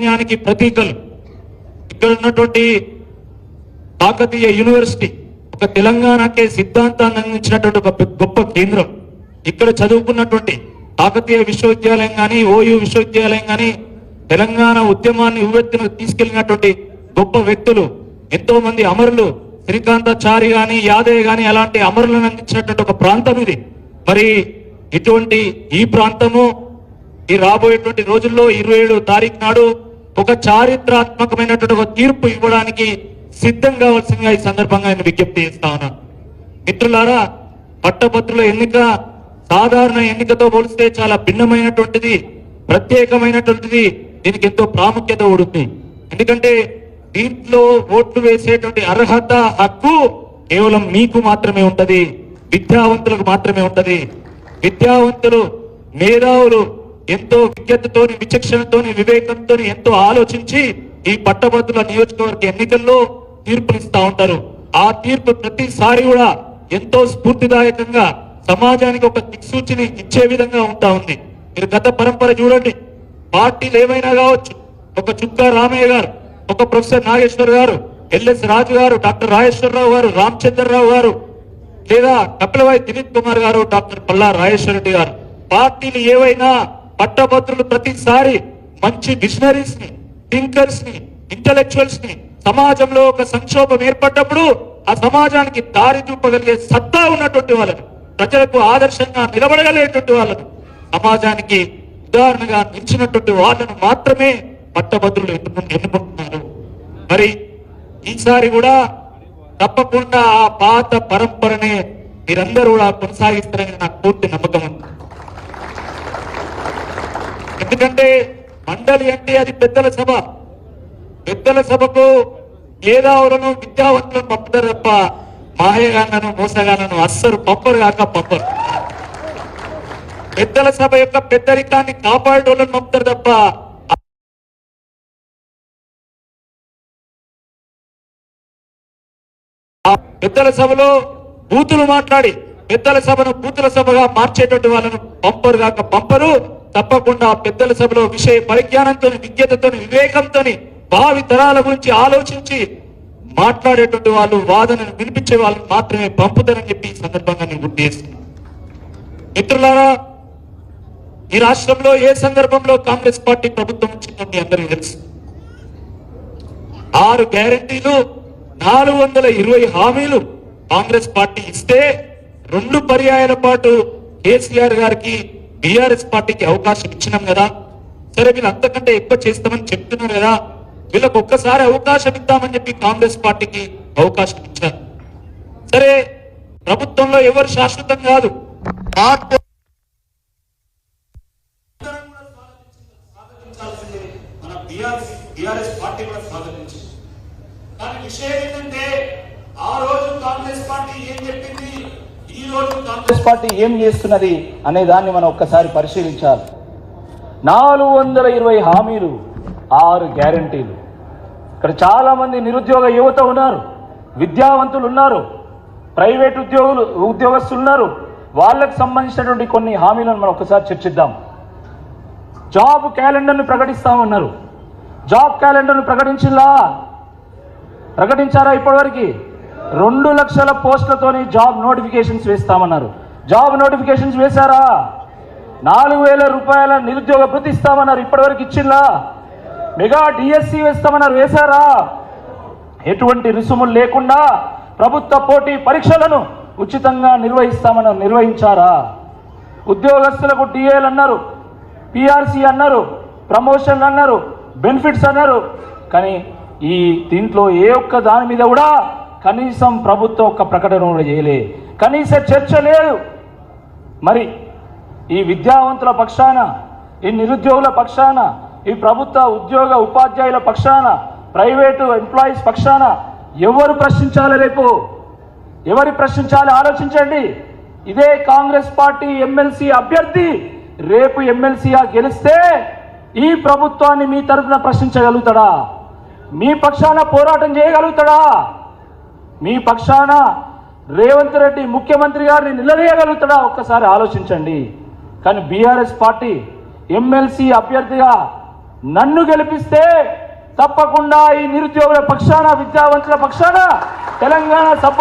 చైతన్యానికి ప్రతీకలు. ఇక్కడ ఉన్నటువంటి కాకతీయ యూనివర్సిటీ ఒక తెలంగాణకే సిద్ధాంతాన్ని అందించినటువంటి ఒక గొప్ప కేంద్రం. ఇక్కడ చదువుకున్నటువంటి కాకతీయ విశ్వవిద్యాలయం కానీ, ఓయూ విశ్వవిద్యాలయం కానీ తెలంగాణ ఉద్యమాన్ని ఉవ్వెత్తున తీసుకెళ్లినటువంటి గొప్ప వ్యక్తులు, ఎంతో మంది అమరులు, శ్రీకాంతాచారి గాని, యాదయ్య గాని అలాంటి అమరులను అందించినటువంటి ఒక ప్రాంతం ఇది. మరి ఇటువంటి ఈ ప్రాంతము ఈ రాబోయేటువంటి రోజుల్లో 27వ తారీఖు నాడు ఒక చారిత్రాత్మకమైనటువంటి ఒక తీర్పు ఇవ్వడానికి సిద్ధం కావాల్సిందిగా ఈ సందర్భంగా నేను విజ్ఞప్తి చేస్తా ఉన్నాను. మిత్రులారా, పట్టభద్రుల ఎన్నిక సాధారణ ఎన్నికతో పోలిస్తే చాలా భిన్నమైనటువంటిది, ప్రత్యేకమైనటువంటిది. దీనికి ఎంతో ప్రాముఖ్యత ఉంటుంది. ఎందుకంటే దీంట్లో ఓట్లు వేసేటువంటి అర్హత, హక్కు కేవలం మీకు మాత్రమే ఉంటది, విద్యావంతులకు మాత్రమే ఉంటది. విద్యావంతులు, మేధావులు ఎంతో విజ్ఞతతోని, విచక్షణతోని, వివేకంతోని ఎంతో ఆలోచించి ఈ పట్టభద్రుల నియోజకవర్గ ఎన్నికల్లో తీర్పునిస్తా ఉంటారు. ఆ తీర్పు ప్రతిసారి కూడా ఎంతో స్ఫూర్తిదాయకంగా సమాజానికి ఒక దిక్సూచిని ఇచ్చే విధంగా ఉంటా ఉంది. మీరు గత పరంపర చూడండి, పార్టీలు ఏమైనా కావచ్చు, ఒక చుక్కా రామయ్య గారు, ఒక ప్రొఫెసర్ నాగేశ్వర్ గారు, ఎల్ఎస్ రాజు గారు, డాక్టర్ రాజేశ్వరరావు గారు, రామచంద్రరావు గారు, లేదా కపిలవాయి దిలీప్ కుమార్ గారు, డాక్టర్ పల్లా రాజేశ్వర రెడ్డి గారు, పార్టీలు ఏవైనా పట్టభద్రులు ప్రతిసారి మంచి విజనరీస్ ని, థింకర్స్ ని, ఇంటలెక్చువల్స్ ని, సమాజంలో ఒక సంక్షోభం ఏర్పడ్డప్పుడు ఆ సమాజానికి దారి చూపగలిగే సత్తా ఉన్నటువంటి వాళ్ళని, ప్రజలకు ఆదర్శంగా నిలబడగలిగేటువంటి వాళ్ళను, సమాజానికి ఉదాహరణగా నిలిచినటువంటి వాళ్ళను మాత్రమే పట్టభద్రులు ఎన్నుకుంటున్నారు. మరి ఈసారి కూడా తప్పకుండా ఆ పాత పరంపరనే మీరందరూ కూడా కొనసాగిస్తారని నాకు పూర్తి నమ్మకం ఉంది. ఎందుకంటే మండలి అంటే అది పెద్దల సభ. పెద్దల సభకు మేధావులను, విద్యావంతులను పంపుతారు తప్ప మాయగాళ్లను, మోసగాళ్లను అస్సలు పంపరు కాక పంపరు. పెద్దల సభ యొక్క పెద్దరికాన్ని కాపాడేటోళ్ళని పంపుతారు తప్ప పెద్దల సభలో బూతులు మాట్లాడి పెద్దల సభను బూతుల సభగా మార్చేటువంటి వాళ్ళను పంపరు కాక పంపరు. తప్పకుండా పెద్దల సభలో విషయ పరిజ్ఞానంతో, విజ్ఞతతో, వివేకంతో, భావి తరాల గురించి ఆలోచించి మాట్లాడేటువంటి వాళ్ళు, వాదనను వినిపించే వాళ్ళని మాత్రమే పంపుతారని చెప్పి ఈ సందర్భంగా నేను గుర్తు చేస్తున్నాను. మిత్రులారా, ఈ రాష్ట్రంలో ఏ సందర్భంలో కాంగ్రెస్ పార్టీ ప్రభుత్వం వచ్చిందని అందరికీ తెలుసు. 6 గ్యారెంటీలు, 420 హామీలు కాంగ్రెస్ పార్టీ ఇస్తే 2 పర్యాయాల పాటు కేసీఆర్ గారికి, బీఆర్ఎస్ పార్టీకి అవకాశం ఇచ్చినాం కదా. సరే, వీళ్ళు అంతకంటే ఎక్కువ చేస్తామని చెప్తున్నారు కదా, వీళ్ళకు ఒక్కసారి అవకాశం ఇద్దామని చెప్పి కాంగ్రెస్ పార్టీకి అవకాశం ఇచ్చారు. సరే, ప్రభుత్వంలో ఎవరు శాశ్వతం కాదు. మన బీఆర్ఎస్ పార్టీ కూడా స్వాగతించింది. కానీ విషయం ఏంటంటే ఆ రోజు కాంగ్రెస్ పార్టీ ఏం చెప్పింది, ఈ రోజు కాంగ్రెస్ పార్టీ ఏం చేస్తున్నది అనే దాన్ని మనం ఒక్కసారి పరిశీలించాలి. 420 హామీలు, 6 గ్యారంటీలు. ఇక్కడ చాలా మంది నిరుద్యోగ యువత ఉన్నారు, విద్యావంతులు ఉన్నారు, ప్రైవేట్ ఉద్యోగస్తులు ఉన్నారు. వాళ్ళకు సంబంధించినటువంటి కొన్ని హామీలను మనం ఒకసారి చర్చిద్దాం. జాబ్ క్యాలెండర్ను ప్రకటిస్తామన్నారు. జాబ్ క్యాలెండర్ను ప్రకటించారా? ఇప్పటివరకు 2 లక్షల పోస్టులతోని జాబ్ నోటిఫికేషన్స్ వేస్తామన్నారు. జాబ్ నోటిఫికేషన్స్ వేశారా? 4,000 రూపాయల నిరుద్యోగ భృతి ఇస్తామన్నారు. ఇప్పటివరకు ఇచ్చిందా? మెగా డిఎస్సి వేస్తామన్నారు. వేశారా? ఎటువంటి రుసుములు లేకుండా ప్రభుత్వ పోటీ పరీక్షలను ఉచితంగా నిర్వహిస్తామన్నారు. నిర్వహించారా? ఉద్యోగస్తులకు డిఏలు అన్నారు, పిఆర్సి అన్నారు, ప్రమోషన్లు అన్నారు, బెనిఫిట్స్ అన్నారు. కానీ ఈ దీంట్లో ఏ ఒక్క దాని మీద కూడా కనీసం ప్రభుత్వం ఒక్క ప్రకటన కూడా చేయలే, కనీస చర్చ లేదు. మరి ఈ విద్యావంతుల పక్షాన, ఈ నిరుద్యోగుల పక్షాన, ఈ ప్రభుత్వ ఉద్యోగ ఉపాధ్యాయుల పక్షాన, ప్రైవేటు ఎంప్లాయీస్ పక్షాన ఎవరు ప్రశ్నించాలి? రేపు ఎవరు ప్రశ్నించాలి? ఆలోచించండి. ఇదే కాంగ్రెస్ పార్టీ ఎమ్మెల్సీ అభ్యర్థి రేపు ఎమ్మెల్సీగా గెలిస్తే ఈ ప్రభుత్వాన్ని మీ తరఫున ప్రశ్నించగలుగుతాడా? మీ పక్షాన పోరాటం చేయగలుగుతాడా? మీ పక్షాన రేవంత్ రెడ్డి ముఖ్యమంత్రి గారిని నిలదీయగలుగుతాడా? ఒక్కసారి ఆలోచించండి. కానీ బీఆర్ఎస్ పార్టీ ఎమ్మెల్సీ అభ్యర్థిగా నన్ను గెలిపిస్తే తప్పకుండా ఈ నిరుద్యోగుల పక్షాన, విద్యావంతుల పక్షాన తెలంగాణ